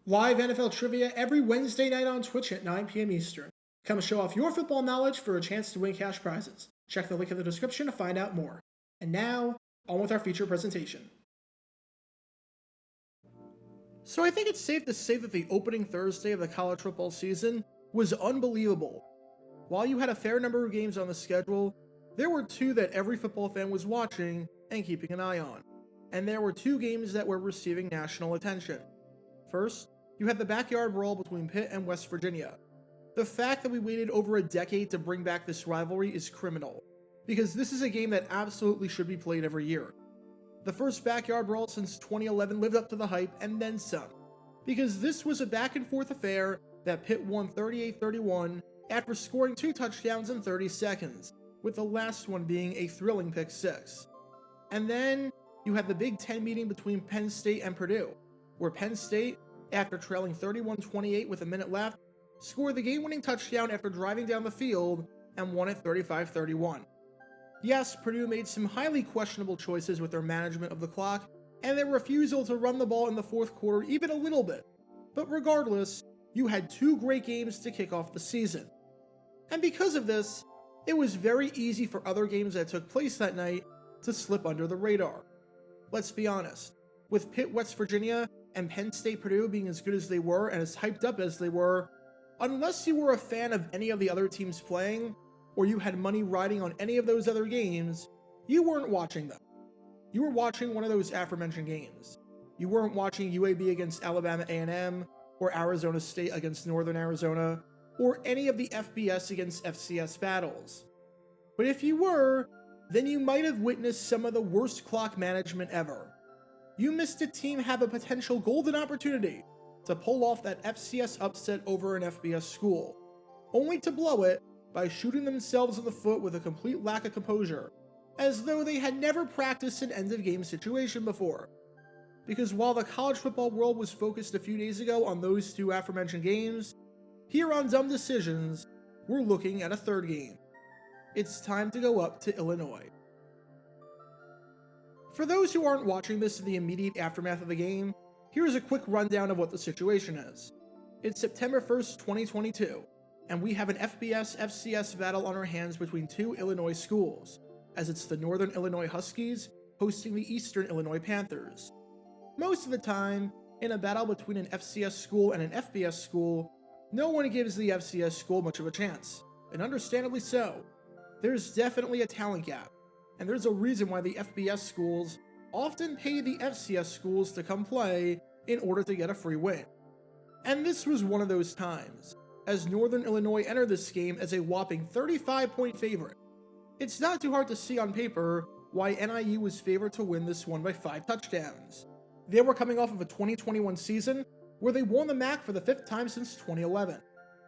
Live NFL trivia every Wednesday night on Twitch at 9 p.m. Eastern. Come show off your football knowledge for a chance to win cash prizes. Check the link in the description to find out more. And now, on with our feature presentation. So I think it's safe to say that the opening Thursday of the college football season was unbelievable. While you had a fair number of games on the schedule, there were two that every football fan was watching and keeping an eye on. And there were two games that were receiving national attention. First, you had the backyard brawl between Pitt and West Virginia. The fact that we waited over a decade to bring back this rivalry is criminal, because this is a game that absolutely should be played every year. The first backyard brawl since 2011 lived up to the hype and then some, because this was a back and forth affair that Pitt won 38-31 after scoring 2 touchdowns in 30 seconds, with the last one being a thrilling pick six. And then you had the Big Ten meeting between Penn State and Purdue, where Penn State, after trailing 31-28 with a minute left, scored the game-winning touchdown after driving down the field and won it 35-31. Yes, Purdue made some highly questionable choices with their management of the clock and their refusal to run the ball in the fourth quarter even a little bit, but regardless, you had 2 great games to kick off the season. And because of this, it was very easy for other games that took place that night to slip under the radar. Let's be honest, with Pitt, West Virginia, and Penn State, Purdue being as good as they were and as hyped up as they were, unless you were a fan of any of the other teams playing, or you had money riding on any of those other games, you weren't watching them. You were watching one of those aforementioned games. You weren't watching UAB against Alabama A&M, or Arizona State against Northern Arizona, or any of the FBS against FCS battles. But if you were, then you might have witnessed some of the worst clock management ever. You missed a team have a potential golden opportunity to pull off that FCS upset over an FBS school, only to blow it by shooting themselves in the foot with a complete lack of composure, as though they had never practiced an end-of-game situation before. Because while the college football world was focused a few days ago on those 2 aforementioned games, here on Dumb Decisions, we're looking at a third game. It's time to go up to Illinois. For those who aren't watching this in the immediate aftermath of the game, here's a quick rundown of what the situation is. It's September 1st, 2022, and we have an FBS-FCS battle on our hands between 2 Illinois schools, as it's the Northern Illinois Huskies hosting the Eastern Illinois Panthers. Most of the time, in a battle between an FCS school and an FBS school, no one gives the FCS school much of a chance, and understandably so. There's definitely a talent gap, and there's a reason why the FBS schools often pay the FCS schools to come play in order to get a free win. And this was one of those times, as Northern Illinois entered this game as a whopping 35-point favorite. It's not too hard to see on paper why NIU was favored to win this one by 5 touchdowns. They were coming off of a 2021 season where they won the MAC for the 5th time since 2011,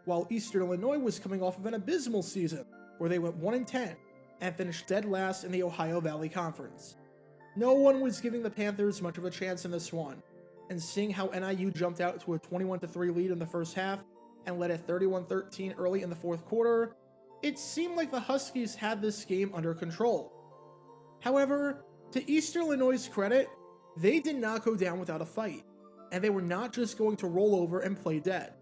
while Eastern Illinois was coming off of an abysmal season where they went 1-10 and finished dead last in the Ohio Valley Conference. No one was giving the Panthers much of a chance in this one, and seeing how NIU jumped out to a 21-3 lead in the first half and led at 31-13 early in the fourth quarter, it seemed like the Huskies had this game under control. However, to Eastern Illinois' credit, they did not go down without a fight, and they were not just going to roll over and play dead.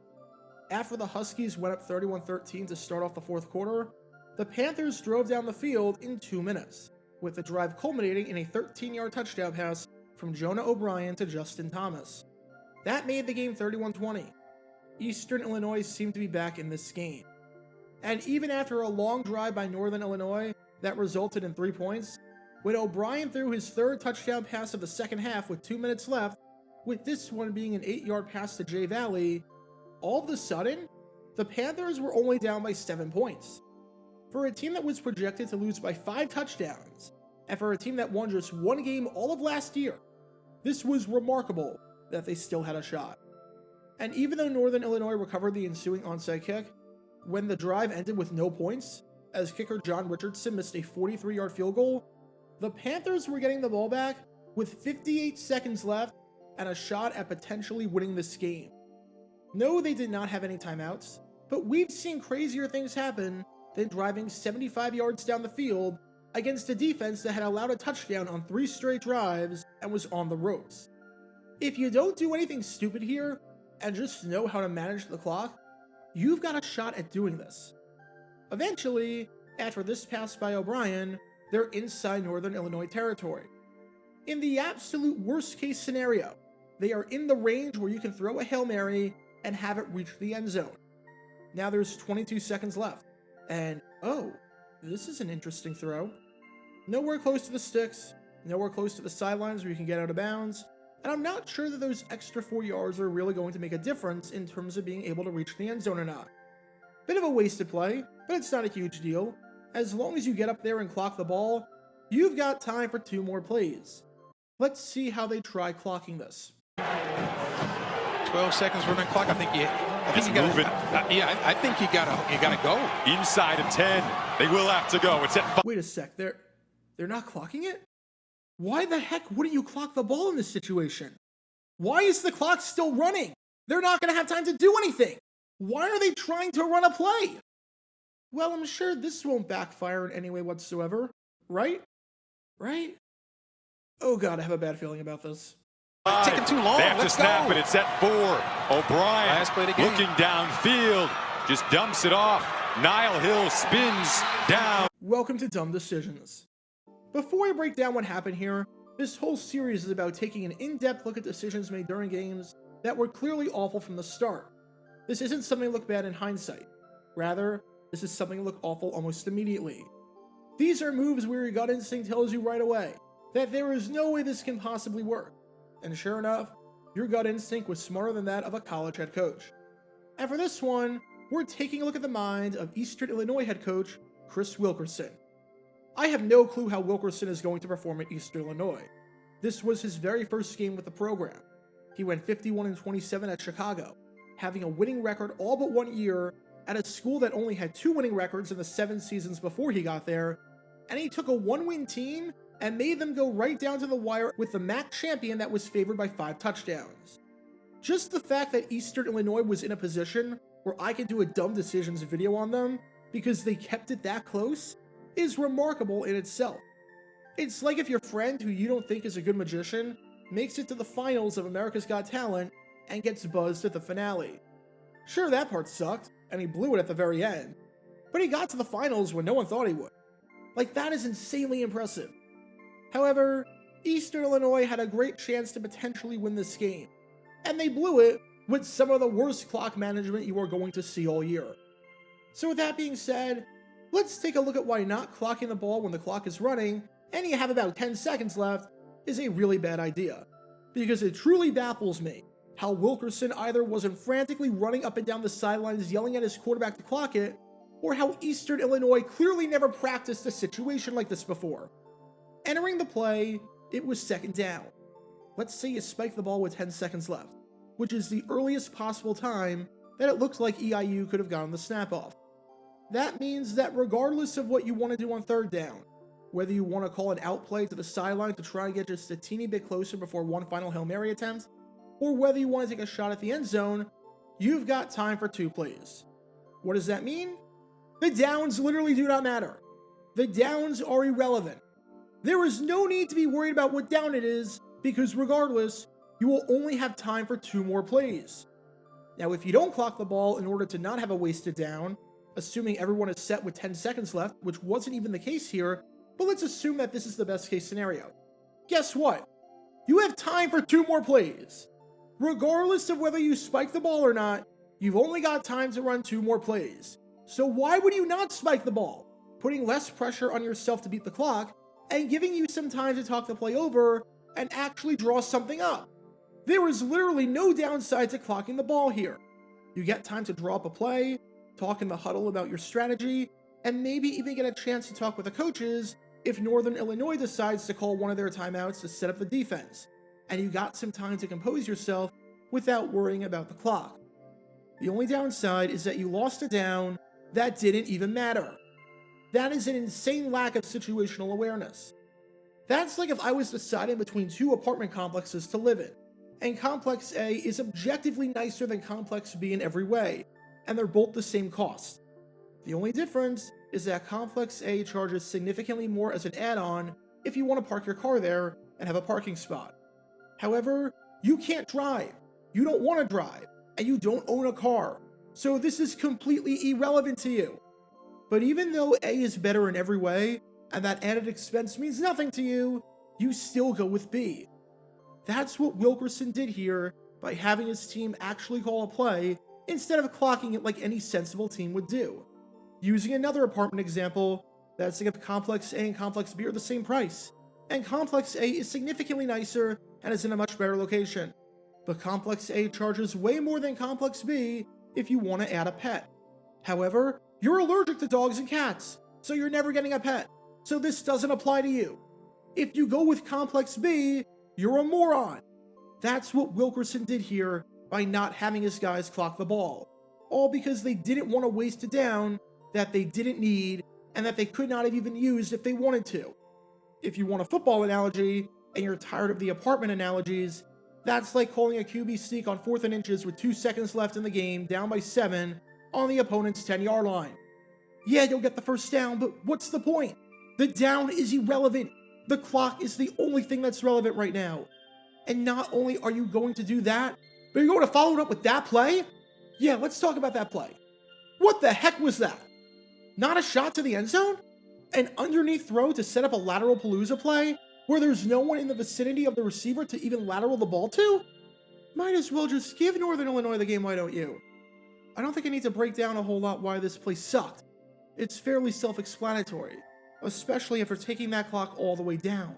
After the Huskies went up 31-13 to start off the fourth quarter, the Panthers drove down the field in 2 minutes, with the drive culminating in a 13-yard touchdown pass from Jonah O'Brien to Justin Thomas. That made the game 31-20. Eastern Illinois seemed to be back in this game. And even after a long drive by Northern Illinois that resulted in 3 points, when O'Brien threw his 3rd touchdown pass of the second half with 2 minutes left, with this one being an 8-yard pass to Jay Valley, all of a sudden, the Panthers were only down by 7 points. For a team that was projected to lose by 5 touchdowns, and for a team that won just 1 game all of last year, this was remarkable that they still had a shot. And even though Northern Illinois recovered the ensuing onside kick, when the drive ended with no points, as kicker John Richardson missed a 43-yard field goal, the Panthers were getting the ball back with 58 seconds left and a shot at potentially winning this game. No, they did not have any timeouts, but we've seen crazier things happen than driving 75 yards down the field against a defense that had allowed a touchdown on 3 straight drives and was on the ropes. If you don't do anything stupid here, and just know how to manage the clock, you've got a shot at doing this. Eventually, after this pass by O'Brien, they're inside Northern Illinois territory. In the absolute worst case scenario, they are in the range where you can throw a Hail Mary and have it reach the end zone. Now there's 22 seconds left, and oh, this is an interesting throw. Nowhere close to the sticks, nowhere close to the sidelines where you can get out of bounds, and I'm not sure that those extra 4 yards are really going to make a difference in terms of being able to reach the end zone or not. Bit of a wasted play, but it's not a huge deal. As long as you get up there and clock the ball, you've got time for 2 more plays. Let's see how they try clocking this. 12 seconds running clock. I think you got to. I think you got to go inside of 10. They will have to go. It's at 5. Wait a sec. They're not clocking it? Why the heck wouldn't you clock the ball in this situation? Why is the clock still running? They're not going to have time to do anything. Why are they trying to run a play? Well, I'm sure this won't backfire in any way whatsoever, right? Right? Oh god, I have a bad feeling about this. It's taking too long. They have Let's to snap go. it. It's at 4. O'Brien Last play of the game. looking downfield. Just dumps it off. Niall Hill spins down. Welcome to Dumb Decisions. Before I break down what happened here, this whole series is about taking an in-depth look at decisions made during games that were clearly awful from the start. This isn't something to look bad in hindsight. Rather, this is something to look awful almost immediately. These are moves where your gut instinct tells you right away that there is no way this can possibly work. And sure enough, your gut instinct was smarter than that of a college head coach. And for this one, we're taking a look at the mind of Eastern Illinois head coach Chris Wilkerson. I have no clue how Wilkerson is going to perform at Eastern Illinois. This was his very first game with the program. He went 51-27 at Chicago, having a winning record all but 1 year at a school that only had 2 winning records in the 7 seasons before he got there, and he took a 1-win team and made them go right down to the wire with the MAC champion that was favored by 5 touchdowns. Just the fact that Eastern Illinois was in a position where I could do a dumb decisions video on them because they kept it that close is remarkable in itself. It's like if your friend who you don't think is a good magician makes it to the finals of America's Got Talent and gets buzzed at the finale. Sure, that part sucked, and he blew it at the very end, but he got to the finals when no one thought he would. Like, that is insanely impressive. However, Eastern Illinois had a great chance to potentially win this game, and they blew it with some of the worst clock management you are going to see all year. So with that being said, let's take a look at why not clocking the ball when the clock is running, and you have about 10 seconds left, is a really bad idea. Because it truly baffles me how Wilkerson either wasn't frantically running up and down the sidelines yelling at his quarterback to clock it, or how Eastern Illinois clearly never practiced a situation like this before. Entering the play, it was 2nd down. Let's say you spike the ball with 10 seconds left, which is the earliest possible time that it looks like EIU could have gotten the snap off. That means that regardless of what you want to do on 3rd down, whether you want to call an outplay to the sideline to try and get just a teeny bit closer before one final Hail Mary attempt, or whether you want to take a shot at the end zone, you've got time for 2 plays. What does that mean? The downs literally do not matter. The downs are irrelevant. There is no need to be worried about what down it is, because regardless, you will only have time for 2 more plays. Now, if you don't clock the ball in order to not have a wasted down, assuming everyone is set with 10 seconds left, which wasn't even the case here, but let's assume that this is the best case scenario. Guess what? You have time for 2 more plays. Regardless of whether you spike the ball or not, you've only got time to run 2 more plays. So why would you not spike the ball, putting less pressure on yourself to beat the clock, and giving you some time to talk the play over and actually draw something up? There is literally no downside to clocking the ball here. You get time to draw up a play, talk in the huddle about your strategy, and maybe even get a chance to talk with the coaches if Northern Illinois decides to call one of their timeouts to set up the defense, and you got some time to compose yourself without worrying about the clock. The only downside is that you lost a down that didn't even matter. That is an insane lack of situational awareness. That's like if I was deciding between 2 apartment complexes to live in, and Complex A is objectively nicer than Complex B in every way, and they're both the same cost. The only difference is that Complex A charges significantly more as an add-on if you want to park your car there and have a parking spot. However, you can't drive, you don't want to drive, and you don't own a car, so this is completely irrelevant to you. But even though A is better in every way, and that added expense means nothing to you, you still go with B. That's what Wilkerson did here by having his team actually call a play instead of clocking it like any sensible team would do. Using another apartment example, let's think of Complex A and Complex B are the same price, and Complex A is significantly nicer and is in a much better location. But Complex A charges way more than Complex B if you want to add a pet. However, you're allergic to dogs and cats, so you're never getting a pet, so this doesn't apply to you. If you go with Complex B, you're a moron. That's what Wilkerson did here by not having his guys clock the ball, all because they didn't want to waste a down that they didn't need and that they could not have even used if they wanted to. If you want a football analogy and you're tired of the apartment analogies, that's like calling a QB sneak on 4th and inches with 2 seconds left in the game, down by 7, on the opponent's 10-yard line. Yeah, you'll get the first down, but what's the point? The down is irrelevant. The clock is the only thing that's relevant right now. And not only are you going to do that, but you're going to follow it up with that play? Yeah, let's talk about that play. What the heck was that? Not a shot to the end zone? An underneath throw to set up a lateral palooza play where there's no one in the vicinity of the receiver to even lateral the ball to? Might as well just give Northern Illinois the game, why don't you? I don't think I need to break down a whole lot why this play sucked. It's fairly self-explanatory, especially after taking that clock all the way down.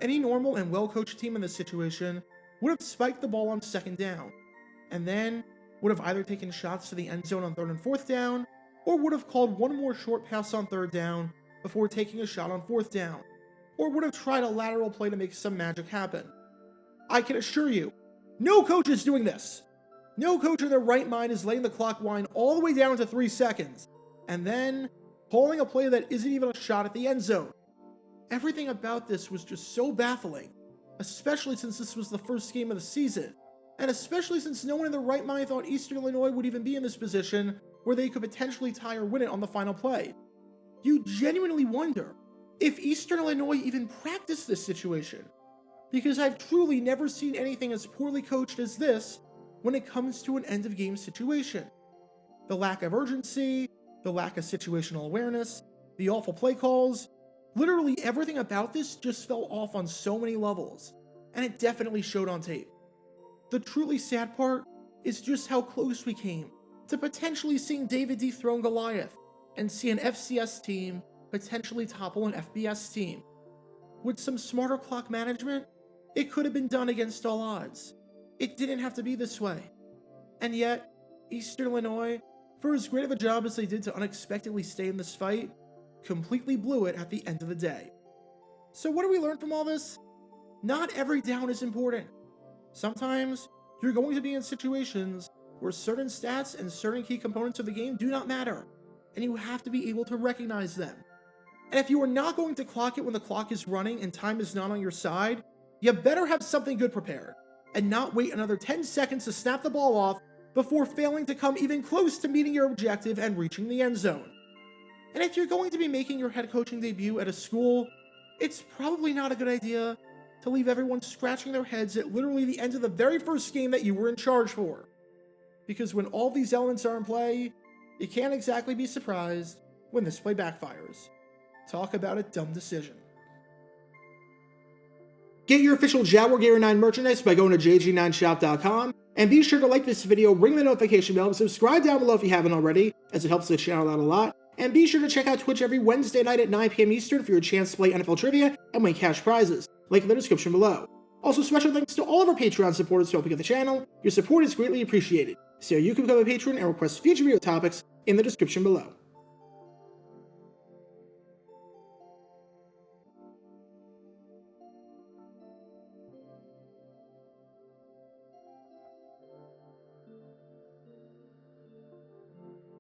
Any normal and well-coached team in this situation would have spiked the ball on 2nd down, and then would have either taken shots to the end zone on 3rd and 4th down, or would have called one more short pass on 3rd down before taking a shot on 4th down, or would have tried a lateral play to make some magic happen. I can assure you, no coach is doing this. No coach in their right mind is letting the clock wind all the way down to 3 seconds, and then calling a play that isn't even a shot at the end zone. Everything about this was just so baffling, especially since this was the first game of the season, and especially since no one in their right mind thought Eastern Illinois would even be in this position where they could potentially tie or win it on the final play. You genuinely wonder if Eastern Illinois even practiced this situation, because I've truly never seen anything as poorly coached as this when it comes to an end-of-game situation. The lack of urgency, the lack of situational awareness, the awful play calls, literally everything about this just fell off on so many levels, and it definitely showed on tape. The truly sad part is just how close we came to potentially seeing David dethrone Goliath and see an FCS team potentially topple an FBS team. With some smarter clock management, it could have been done against all odds. It didn't have to be this way. And yet, Eastern Illinois, for as great of a job as they did to unexpectedly stay in this fight, completely blew it at the end of the day. So what do we learn from all this? Not every down is important. Sometimes, you're going to be in situations where certain stats and certain key components of the game do not matter, and you have to be able to recognize them. And if you are not going to clock it when the clock is running and time is not on your side, you better have something good prepared, and not wait another 10 seconds to snap the ball off before failing to come even close to meeting your objective and reaching the end zone. And if you're going to be making your head coaching debut at a school, it's probably not a good idea to leave everyone scratching their heads at literally the end of the very first game that you were in charge for. Because when all these elements are in play, you can't exactly be surprised when this play backfires. Talk about a dumb decision. Get your official Jaguar Gear 9 merchandise by going to jg9shop.com, and be sure to like this video, ring the notification bell, and subscribe down below if you haven't already, as it helps the channel out a lot. And be sure to check out Twitch every Wednesday night at 9 p.m. Eastern for your chance to play NFL Trivia and win cash prizes. Link in the description below. Also, special thanks to all of our Patreon supporters for helping out the channel. Your support is greatly appreciated. So you can become a patron and request future video topics in the description below.